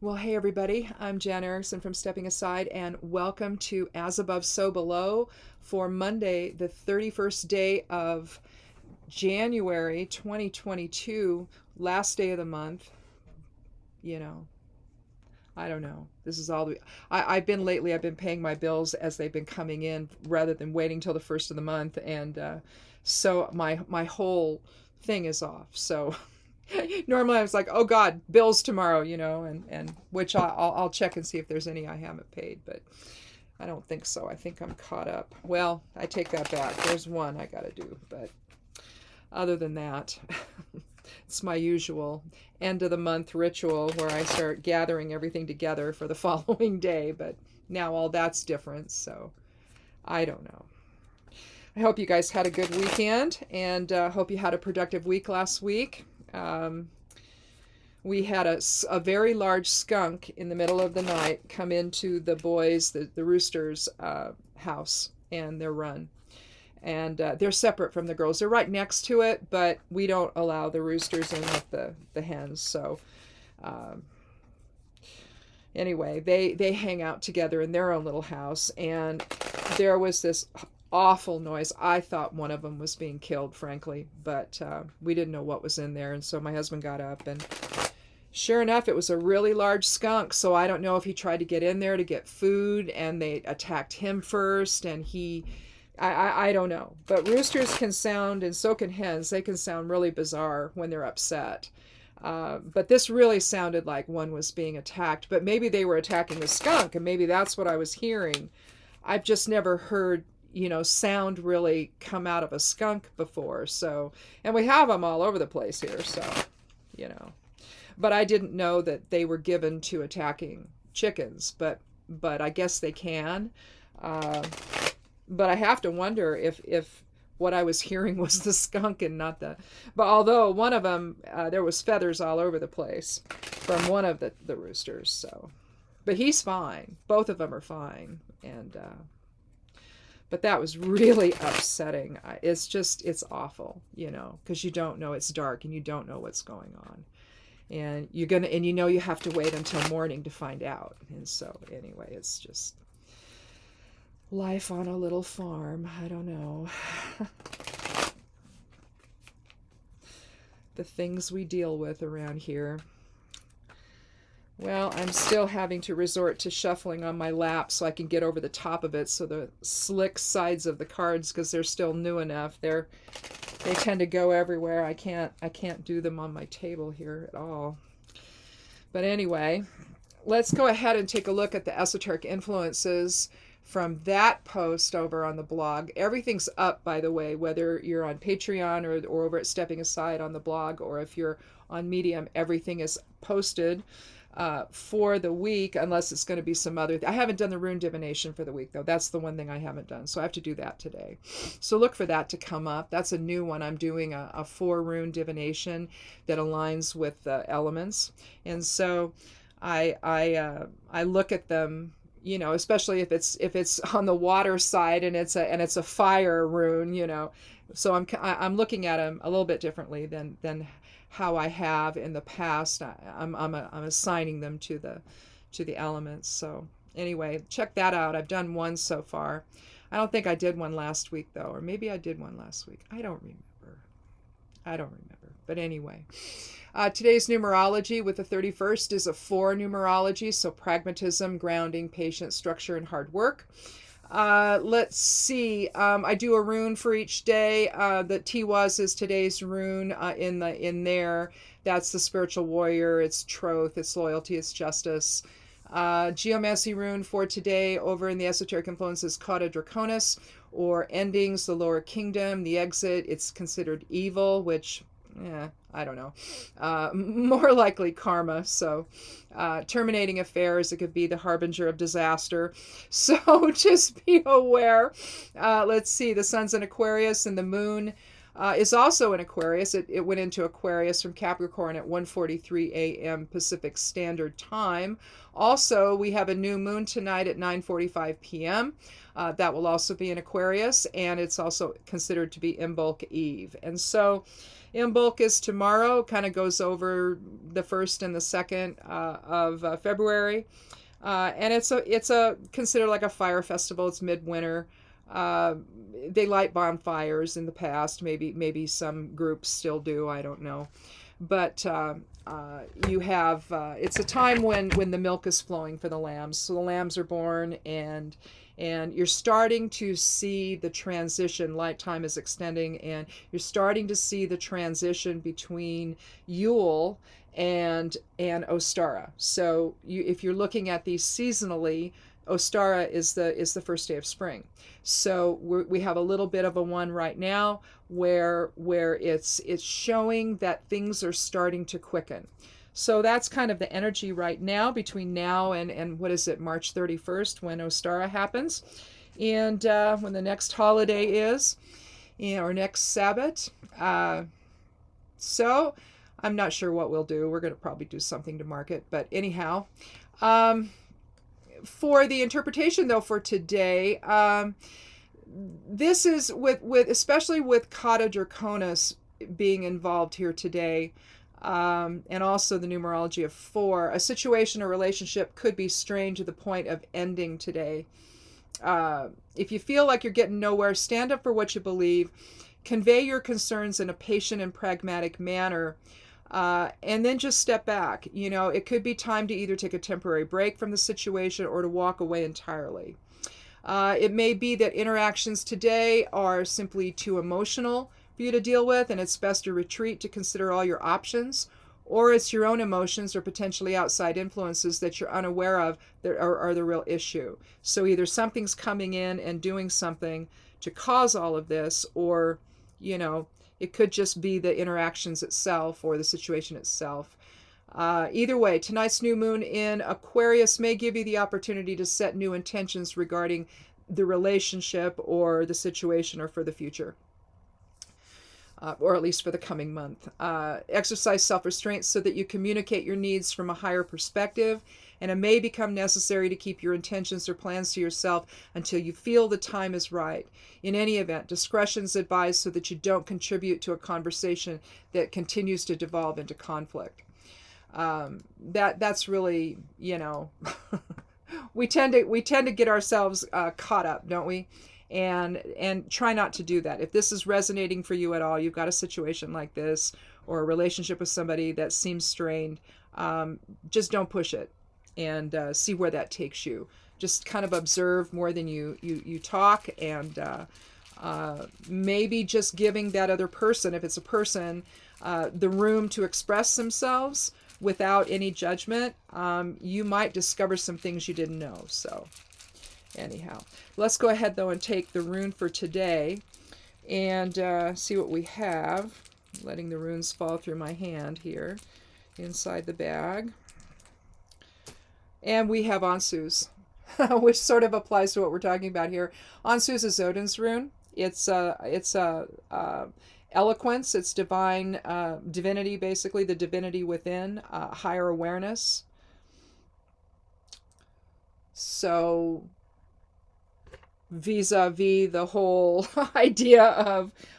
Well, hey everybody, I'm Jan Erickson from Stepping Aside, and welcome to As Above, So Below for Monday, the 31st day of January 2022, last day of the month. You know, I don't know. This is all I've been lately, I've been paying my bills as they've been coming in rather than waiting till the first of the month, and so my whole thing is off. So normally I was like, oh God, bills tomorrow, and which I'll check and see if there's any I haven't paid, but I don't think so. I think I'm caught up. Well, I take that back. There's one I got to do, but other than that, it's my usual end of the month ritual where I start gathering everything together for the following day, but now all that's different, so I don't know. I hope you guys had a good weekend, and hope you had a productive week last week. We had a very large skunk in the middle of the night come into the boys, the roosters' house and their run. And they're separate from the girls. They're right next to it, but we don't allow the roosters in with the hens. So anyway, they hang out together in their own little house. And there was this awful noise. I thought one of them was being killed, frankly, but we didn't know what was in there. And so my husband got up, and sure enough, it was a really large skunk. So I don't know if he tried to get in there to get food and they attacked him first, and I don't know. But roosters can sound, and so can hens, they can sound really bizarre when they're upset. But this really sounded like one was being attacked, but maybe they were attacking the skunk, and maybe that's what I was hearing. I've just never heard sound really come out of a skunk before. So, and we have them all over the place here. So, but I didn't know that they were given to attacking chickens, but I guess they can. But I have to wonder if what I was hearing was the skunk and not but although one of them, there was feathers all over the place from one of the roosters. So, but he's fine. Both of them are fine. And, but that was really upsetting. It's awful, because you don't know, it's dark and you don't know what's going on. And you have to wait until morning to find out. And so anyway, it's just life on a little farm. I don't know. The things we deal with around here. Well, I'm still having to resort to shuffling on my lap so I can get over the top of it, so the slick sides of the cards, because they're still new enough, they tend to go everywhere. I can't do them on my table here at all. But anyway, let's go ahead and take a look at the esoteric influences from that post over on the blog. Everything's up, by the way, whether you're on Patreon or over at Stepping Aside on the blog, or if you're on Medium, everything is posted for the week, unless it's going to be some other I haven't done the rune divination for the week, though. That's the one thing I haven't done, so I have to do that today. So look for that to come up. That's a new one. I'm doing a 4 rune divination that aligns with the elements, and so I look at them, especially if it's on the water side and it's a fire rune, so I'm looking at them a little bit differently than how I have in the past. I'm assigning them to the elements. So anyway, check that out. I've done one so far. I don't think I did one last week, though, or maybe I did one last week. I don't remember. But anyway, today's numerology with the 31st is a 4 numerology, so pragmatism, grounding, patience, structure, and hard work. Let's see. I do a rune for each day. The Tiwaz is today's rune in there. That's the spiritual warrior. It's troth. It's loyalty. It's justice. Geomancy rune for today over in the esoteric influences, Cauda Draconis, or endings, the lower kingdom, the exit. It's considered evil, which, I don't know. More likely karma. So terminating affairs, it could be the harbinger of disaster. So just be aware. Let's see, the sun's in Aquarius and the moon is also in Aquarius. It went into Aquarius from Capricorn at 1:43 a.m. Pacific Standard Time. Also, we have a new moon tonight at 9:45 p.m. That will also be in Aquarius, and it's also considered to be Imbolc Eve. And so Imbolc is tomorrow, kind of goes over the 1st and the 2nd of February. And it's a considered like a fire festival. It's midwinter. They light bonfires in the past. Maybe some groups still do. I don't know. But you have it's a time when the milk is flowing for the lambs. So the lambs are born, and you're starting to see the transition. Light time is extending, and you're starting to see the transition between Yule and Ostara. So if you're looking at these seasonally, Ostara is the first day of spring. So we have a little bit of a one right now where it's showing that things are starting to quicken. So that's kind of the energy right now between now and what is it, March 31st, when Ostara happens, and when the next holiday is, or next Sabbath. So I'm not sure what we'll do. We're going to probably do something to mark it. But anyhow, for the interpretation, though, for today, this is with especially with Kata Draconis being involved here today, and also the numerology of 4, a situation or relationship could be strained to the point of ending today. If you feel like you're getting nowhere, stand up for what you believe, convey your concerns in a patient and pragmatic manner, and then just step back. You know, it could be time to either take a temporary break from the situation or to walk away entirely. It may be that interactions today are simply too emotional for you to deal with, and it's best to retreat to consider all your options, or it's your own emotions or potentially outside influences that you're unaware of that are the real issue. So either something's coming in and doing something to cause all of this, or, you know, it could just be the interactions itself or the situation itself. Either way, tonight's new moon in Aquarius may give you the opportunity to set new intentions regarding the relationship or the situation or for the future. Or at least for the coming month. Exercise self-restraint so that you communicate your needs from a higher perspective, and it may become necessary to keep your intentions or plans to yourself until you feel the time is right. In any event, discretion is advised so that you don't contribute to a conversation that continues to devolve into conflict. That's really, you know, we tend to get ourselves caught up, don't we? And try not to do that. If this is resonating for you at all, you've got a situation like this or a relationship with somebody that seems strained, just don't push it, and see where that takes you. Just kind of observe more than you talk, and maybe just giving that other person, if it's a person, the room to express themselves without any judgment. You might discover some things you didn't know. So anyhow, let's go ahead though and take the rune for today and see what we have. Letting the runes fall through my hand here inside the bag. And we have Ansu's, which sort of applies to what we're talking about here. Ansu's is Odin's rune. It's eloquence. It's divine divinity, basically the divinity within, higher awareness. So vis-a-vis the whole idea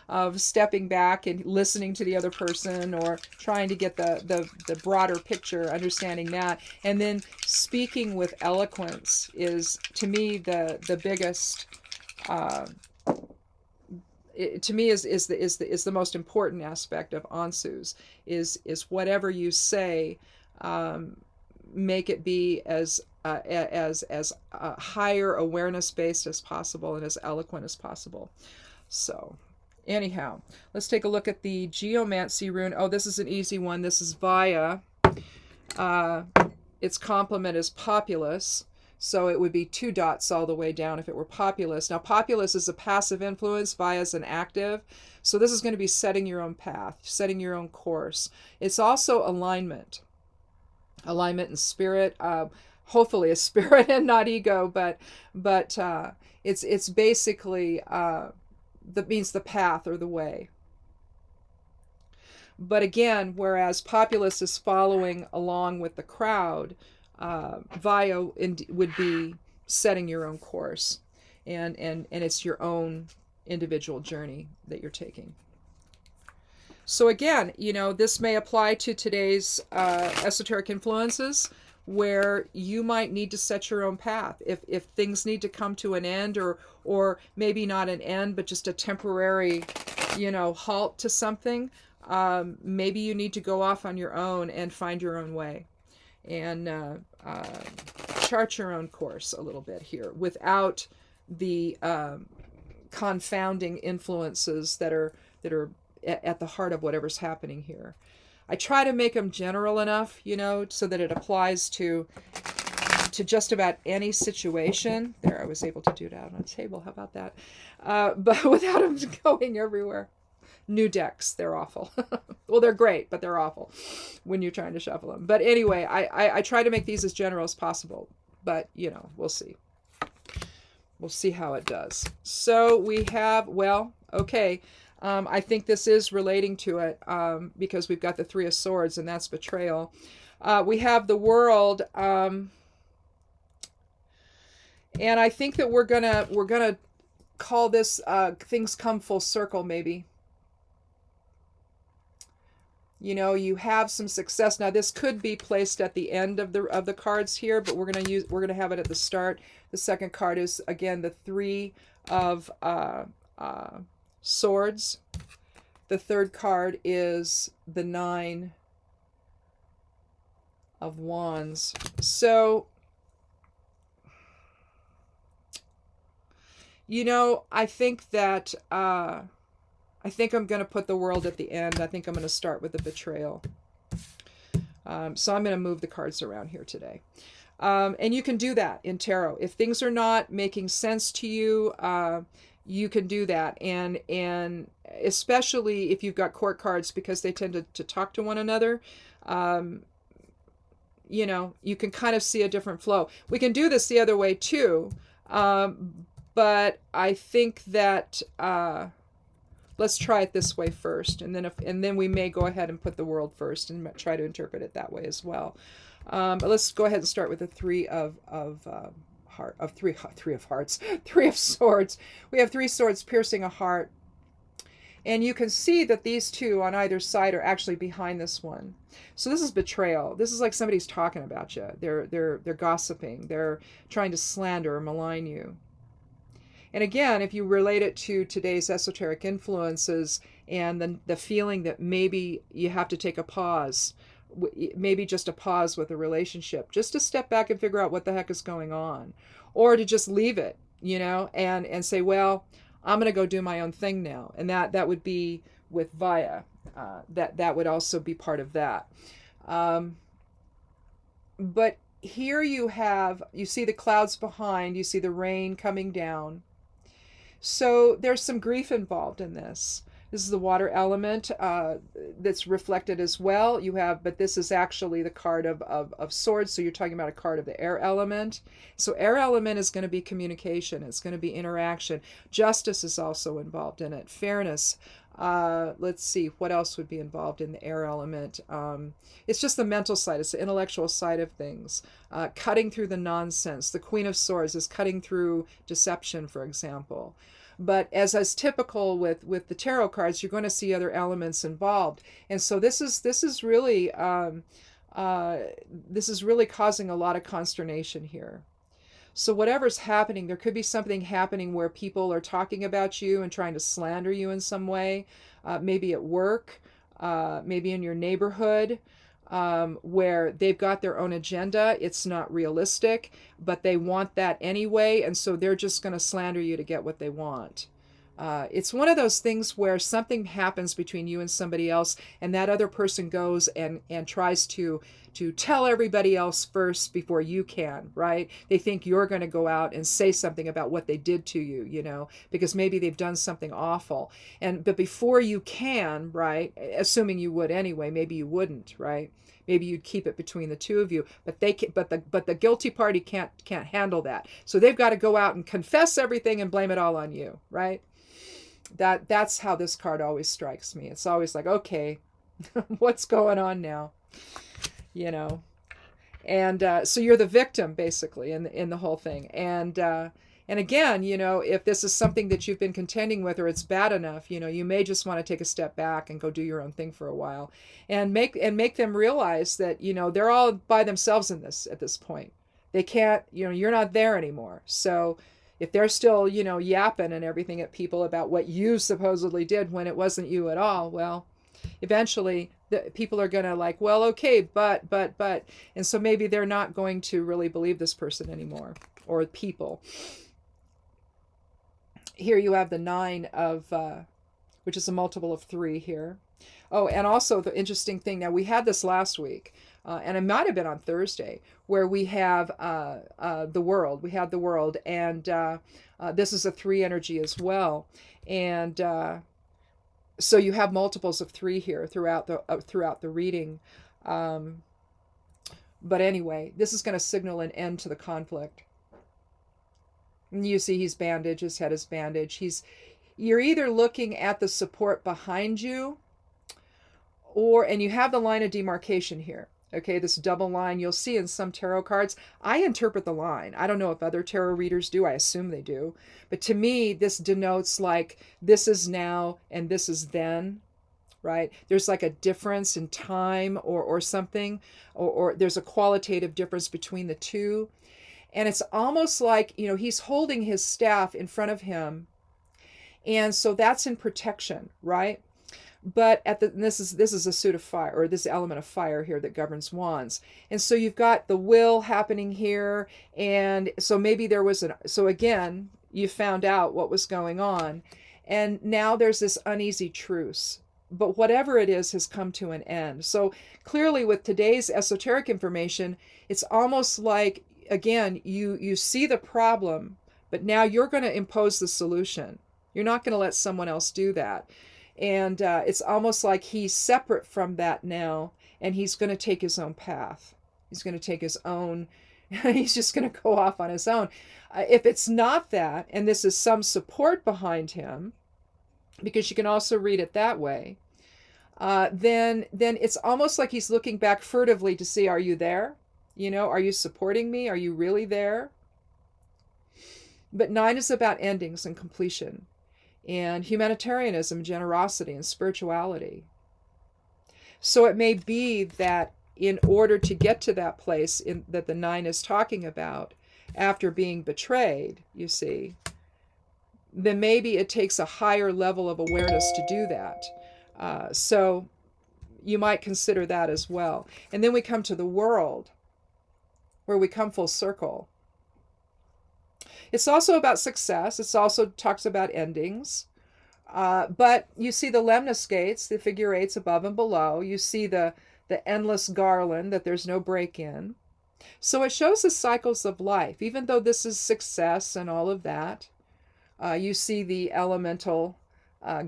of stepping back and listening to the other person, or trying to get the broader picture, understanding that, and then speaking with eloquence is, to me, the biggest. To me is the most important aspect of Ansu's is whatever you say, make it be as higher awareness based as possible and as eloquent as possible. So anyhow, let's take a look at the geomancy rune. Oh, this is an easy one. This is Vaya. Its complement is populous. So it would be 2 dots all the way down if it were populous. Now, populous is a passive influence, Vaya is an active. So this is going to be setting your own path, setting your own course. It's also alignment. Alignment and spirit. Hopefully a spirit and not ego, but it's basically that means the path or the way. But again, whereas populace is following along with the crowd, Vaya would be setting your own course, and it's your own individual journey that you're taking. So again, this may apply to today's esoteric influences, where you might need to set your own path. If things need to come to an end, or maybe not an end, but just a temporary, halt to something, maybe you need to go off on your own and find your own way, and chart your own course a little bit here without the confounding influences that are at the heart of whatever's happening here. I try to make them general enough, so that it applies to just about any situation. There, I was able to do that on a table. How about that? But without them going everywhere. New decks, they're awful. Well, they're great, but they're awful when you're trying to shuffle them. But anyway, I try to make these as general as possible. But, we'll see. We'll see how it does. So we have, okay. I think this is relating to it, because we've got the Three of Swords, and that's betrayal. We have the World, and I think that we're gonna call this things come full circle. Maybe, you have some success. Now this could be placed at the end of the cards here, but we're gonna have it at the start. The second card is again the Three of Swords. The third card is the Nine of Wands. So, I think that I think I'm going to put the World at the end. I think I'm going to start with the betrayal. So I'm going to move the cards around here today. And you can do that in tarot. If things are not making sense to you, you can do that, and especially if you've got court cards, because they tend to talk to one another, you can kind of see a different flow. We can do this the other way too, but I think that let's try it this way first, and then we may go ahead and put the World first and try to interpret it that way as well. But let's go ahead and start with the Three of Swords. We have three swords piercing a heart, and you can see that these two on either side are actually behind this one. So this is betrayal. This is like somebody's talking about you. They're gossiping. They're trying to slander or malign you. And again, if you relate it to today's esoteric influences and the feeling that maybe you have to take a pause, maybe just a pause with a relationship, just to step back and figure out what the heck is going on, or to just leave it, and say, well, I'm going to go do my own thing now. And that would be with Vaya. That would also be part of that. But here you see the clouds behind, you see the rain coming down. So there's some grief involved in this. This is the water element that's reflected as well. But this is actually the card of swords. So you're talking about a card of the air element. So air element is going to be communication. It's going to be interaction. Justice is also involved in it. Fairness. Let's see, what else would be involved in the air element? It's just the mental side. It's the intellectual side of things. Cutting through the nonsense. The Queen of Swords is cutting through deception, for example. But as is typical with the tarot cards, you're going to see other elements involved, and so this is really causing a lot of consternation here. So whatever's happening, there could be something happening where people are talking about you and trying to slander you in some way, maybe at work, maybe in your neighborhood. Where they've got their own agenda. It's not realistic, but they want that anyway, and so they're just going to slander you to get what they want. It's one of those things where something happens between you and somebody else, and that other person goes and tries to tell everybody else first before you can, right? They think you're going to go out and say something about what they did to you, because maybe they've done something awful. But before you can, right, assuming you would anyway, maybe you wouldn't, right? Maybe you'd keep it between the two of you, but the guilty party can't handle that. So they've got to go out and confess everything and blame it all on you, right? That's how this card always strikes me. It's always like, okay, What's going on now? You know, and so you're the victim basically in the whole thing. And again, if this is something that you've been contending with, or it's bad enough, you may just want to take a step back and go do your own thing for a while, and make them realize that they're all by themselves in this at this point. They can't, you're not there anymore. So if they're still yapping and everything at people about what you supposedly did when it wasn't you at all, well, eventually the people are going to like, well, okay, but, and so maybe they're not going to really believe this person anymore, or people. Here you have the 9 of, which is a multiple of 3 here. Oh, and also the interesting thing, now we had this last week, and it might have been on Thursday, where we have the world. We have the world, and this is a 3 energy as well. And so you have multiples of 3 here throughout the reading. But anyway, this is going to signal an end to the conflict. And you see he's bandaged, his head is bandaged. You're either looking at the support behind you, and you have the line of demarcation here. Okay, this double line you'll see in some tarot cards. I interpret the line. I don't know if other tarot readers do. I assume they do. But to me, this denotes like this is now and this is then, right? There's like a difference in time or something, or there's a qualitative difference between the two. And it's almost like, he's holding his staff in front of him. And so that's in protection, right? But this is a suit of fire, or this element of fire here that governs wands. And so you've got the will happening here. And so maybe so again, you found out what was going on. And now there's this uneasy truce. But whatever it is has come to an end. So clearly with today's esoteric information, it's almost like, again, you see the problem, but now you're going to impose the solution. You're not going to let someone else do that. And it's almost like he's separate from that now, and he's going to take his own path. He's going to take his own, he's just going to go off on his own. If it's not that, and this is some support behind him, because you can also read it that way, then it's almost like he's looking back furtively to see, are you there? Are you supporting me? Are you really there? But 9 is about endings and completion, and humanitarianism, generosity, and spirituality. So it may be that in order to get to that place that the 9 is talking about, after being betrayed, you see, then maybe it takes a higher level of awareness to do that. So you might consider that as well. And then we come to the world, where we come full circle. It's also about success. It also talks about endings. But you see the lemniscates, the figure 8s above and below. You see the endless garland, that there's no break in. So it shows the cycles of life, even though this is success and all of that. You see the elemental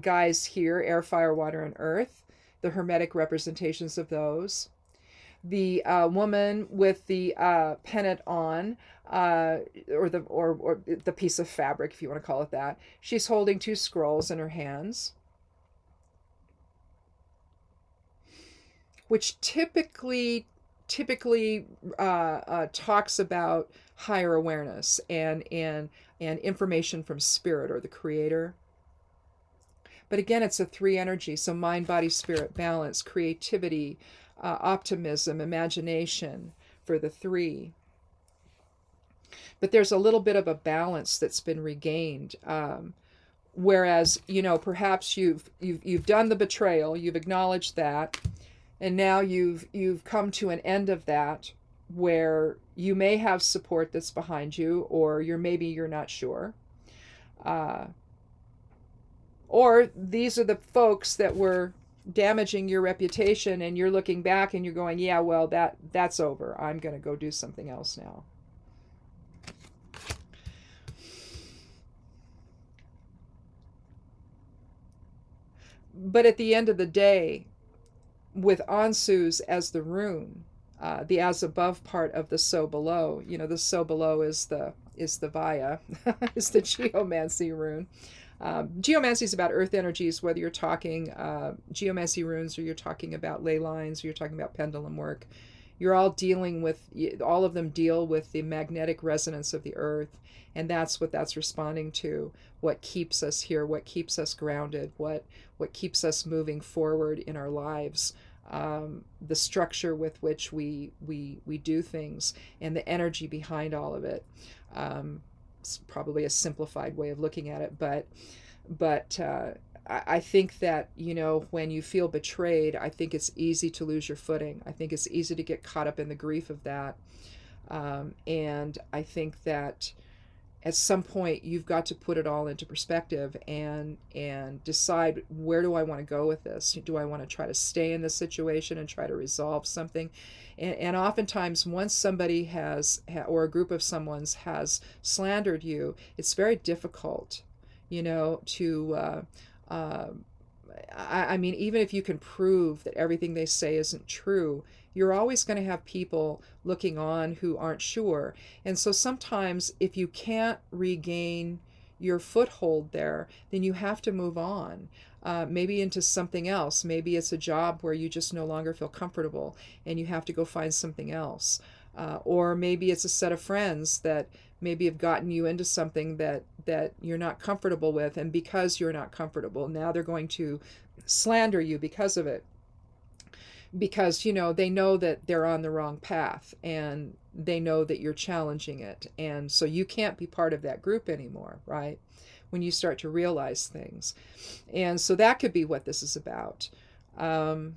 guys here, air, fire, water, and earth, the hermetic representations of those. The woman with the pennant on, or the piece of fabric, if you want to call it that. She's holding 2 scrolls in her hands, which typically talks about higher awareness and information from spirit or the creator. But again, it's a 3 energy, so mind, body, spirit, balance, creativity, optimism, imagination for the 3. But there's a little bit of a balance that's been regained. Whereas, perhaps you've done the betrayal, you've acknowledged that, and now you've come to an end of that, where you may have support that's behind you, or maybe you're not sure. Or these are the folks that were damaging your reputation, and you're looking back and you're going, yeah, well, that's over. I'm going to go do something else now. But at the end of the day, with Ansus as the rune, the as above part of the so below, the so below is the Vaya, is the geomancy rune. Geomancy is about earth energies, whether you're talking geomancy runes or you're talking about ley lines or you're talking about pendulum work. You're all dealing with, all of them deal with the magnetic resonance of the earth, and that's what that's responding to, what keeps us here, what keeps us grounded, what keeps us moving forward in our lives, the structure with which we do things, and the energy behind all of it. It's probably a simplified way of looking at it, but I think that, when you feel betrayed, I think it's easy to lose your footing. I think it's easy to get caught up in the grief of that. And I think that at some point you've got to put it all into perspective and decide, where do I want to go with this? Do I want to try to stay in this situation and try to resolve something? And oftentimes, once somebody has, or a group of someone's has slandered you, it's very difficult, to, I mean, even if you can prove that everything they say isn't true, you're always going to have people looking on who aren't sure. And so sometimes if you can't regain your foothold there, then you have to move on. Maybe into something else. Maybe it's a job where you just no longer feel comfortable and you have to go find something else. Or maybe it's a set of friends that maybe have gotten you into something that you're not comfortable with, and because you're not comfortable, now they're going to slander you because of it. Because, they know that they're on the wrong path and they know that you're challenging it. And so you can't be part of that group anymore, right? When you start to realize things. And so that could be what this is about. But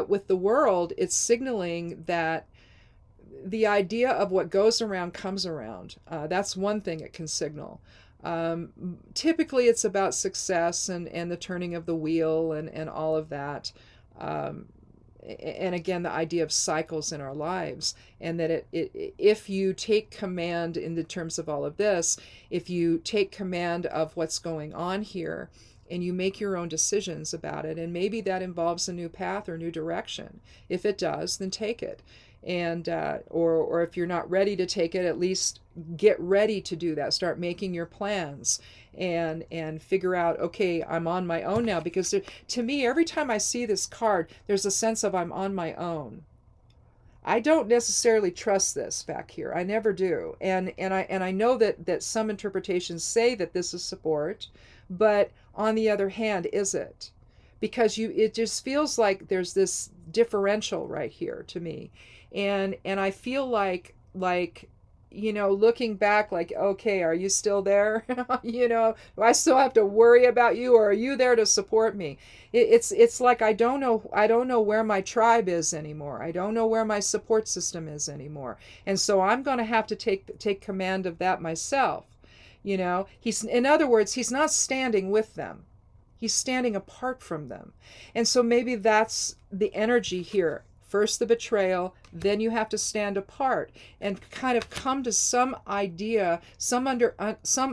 with the world, it's signaling that the idea of what goes around comes around. That's one thing it can signal. Typically, it's about success and the turning of the wheel and all of that. And again, the idea of cycles in our lives, and that if you take command in the terms of all of this, if you take command of what's going on here, and you make your own decisions about it, and maybe that involves a new path or new direction. If it does, then take it. And or if you're not ready to take it, at least get ready to do that. Start making your plans and figure out, okay, I'm on my own now. Because to me, every time I see this card, there's a sense of I'm on my own. I don't necessarily trust this back here. I never do. And I know that some interpretations say that this is support, but on the other hand, is it? Because it just feels like there's this differential right here to me. And I feel like looking back, like, okay, are you still there? Do I still have to worry about you, or are you there to support me? It's like I don't know where my tribe is anymore. I don't know where my support system is anymore. And so I'm going to have to take command of that myself. In other words, he's not standing with them. He's standing apart from them. And so maybe that's the energy here. First the betrayal, then you have to stand apart and kind of come to some idea, some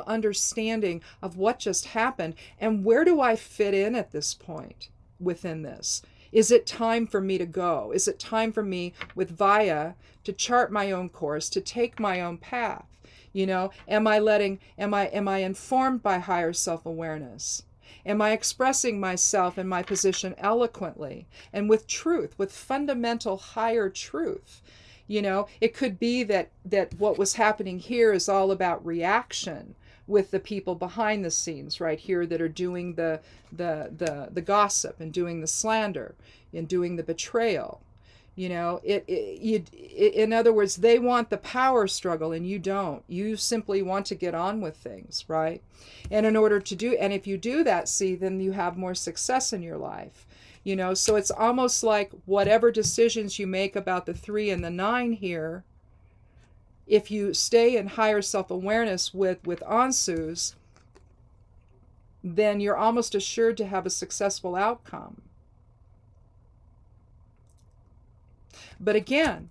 understanding of what just happened, and where do I fit in at this point within this? Is it time for me to go? Is it time for me with Vaya to chart my own course, to take my own path? Am I informed by higher self-awareness? Am I expressing myself and my position eloquently and with truth, with fundamental higher truth? It could be that what was happening here is all about reaction with the people behind the scenes right here that are doing the gossip and doing the slander and doing the betrayal. In other words, they want the power struggle and you don't. You simply want to get on with things, right? And if you do that, then you have more success in your life. So it's almost like whatever decisions you make about the 3 and the 9 here, if you stay in higher self-awareness with Ansus, then you're almost assured to have a successful outcome. But again,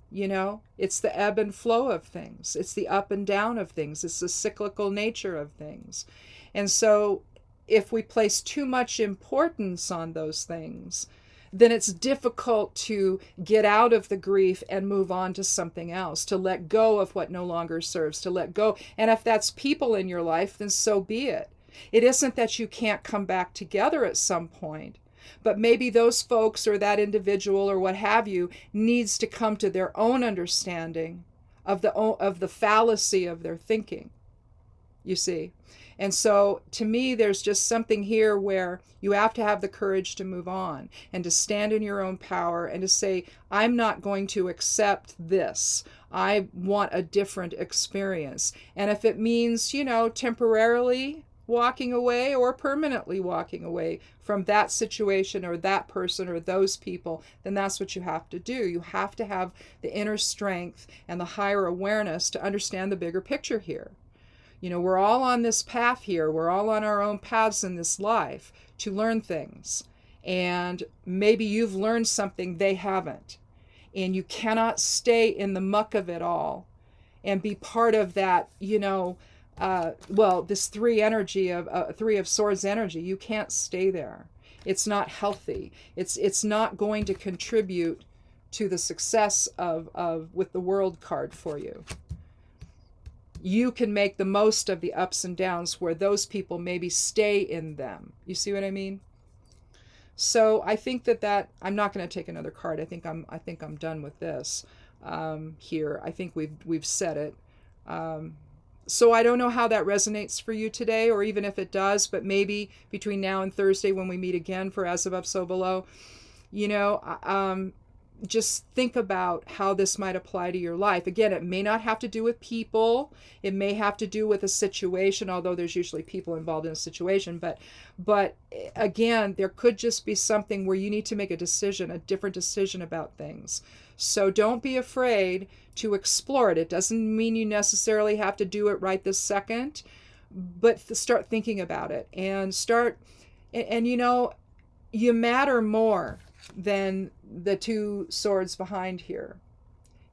it's the ebb and flow of things. It's the up and down of things. It's the cyclical nature of things. And so if we place too much importance on those things, then it's difficult to get out of the grief and move on to something else, to let go of what no longer serves, to let go. And if that's people in your life, then so be it. It isn't that you can't come back together at some point, but maybe those folks or that individual or what have you needs to come to their own understanding of the fallacy of their thinking, you see. And so to me, there's just something here where you have to have the courage to move on and to stand in your own power and to say, I'm not going to accept this. I want a different experience. And if it means, temporarily walking away or permanently walking away from that situation or that person or those people, then that's what you have to do. You have to have the inner strength and the higher awareness to understand the bigger picture here. We're all on this path here. We're all on our own paths in this life to learn things. And maybe you've learned something they haven't. And you cannot stay in the muck of it all and be part of that, this three of swords energy. You can't stay there. It's not healthy. It's not going to contribute to the success of with the world card for you. You can make the most of the ups and downs where those people maybe stay in them. You see what I mean? So I think that I'm not going to take another card. I think I'm done with this here. I think we've said it. So I don't know how that resonates for you today, or even if it does, but maybe between now and Thursday when we meet again for As Above, So Below, just think about how this might apply to your life. Again, it may not have to do with people. It may have to do with a situation, although there's usually people involved in a situation. But again, there could just be something where you need to make a decision, a different decision about things. So don't be afraid to explore it. It doesn't mean you necessarily have to do it right this second, but start thinking about it and you matter more than the two swords behind here.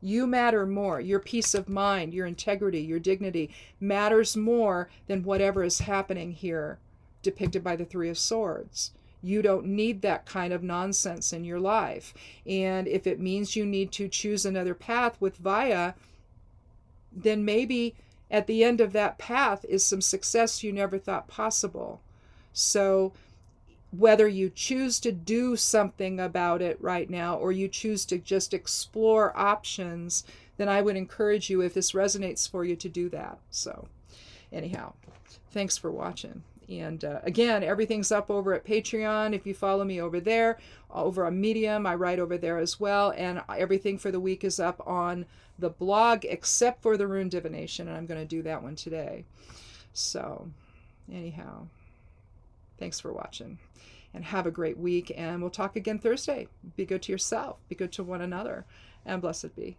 You matter more. Your peace of mind, your integrity, your dignity matters more than whatever is happening here depicted by the Three of Swords. You don't need that kind of nonsense in your life. And if it means you need to choose another path with Vaya, then maybe at the end of that path is some success you never thought possible. So whether you choose to do something about it right now or you choose to just explore options, then I would encourage you, if this resonates for you, to do that. So anyhow, thanks for watching. And again, everything's up over at Patreon. If you follow me over there, over on Medium, I write over there as well. And everything for the week is up on the blog, except for the Rune Divination. And I'm going to do that one today. So anyhow, thanks for watching. And have a great week. And we'll talk again Thursday. Be good to yourself. Be good to one another. And blessed be.